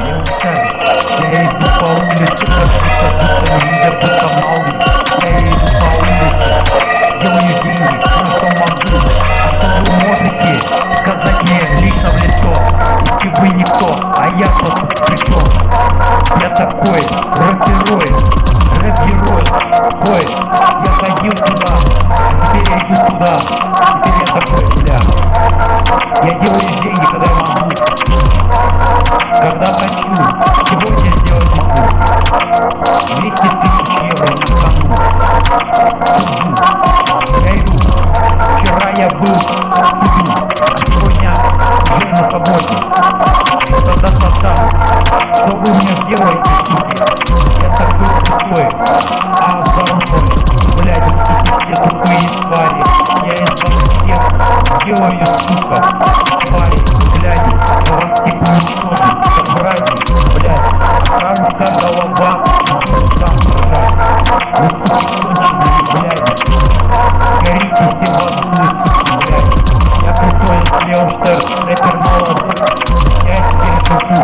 я устали. Я иду по улице, как будто ниндзя, будто Маугли. Я иду по улице, делаю деньги, что могу. А что вы можете сказать мне лично в лицо, если вы никто, а я тут при чем? Я такой рэп-герой, ой, я ходил туда, а теперь я иду туда, теперь я такой, бля. Я делаю деньги, когда я могу, когда хочу, сегодня сделать могу. 200 тысяч евро на кону. Я иду. Вчера я был в суду, а сегодня уже на свободе. Что вы мне сделаете, суки? Я такой крутой, а за мной, блядь, суки, все тупые твари. Я из вас всех сделаю, сука, твари, блядь, я вас всех уничтожу, как братья, блядь, каждая голова, там ржать. Вы, суки, конченые, блядь, горите все в аду, вы, суки, блядь. Я крутой, Леон Штерн, рэпер молодой, я теперь крутой.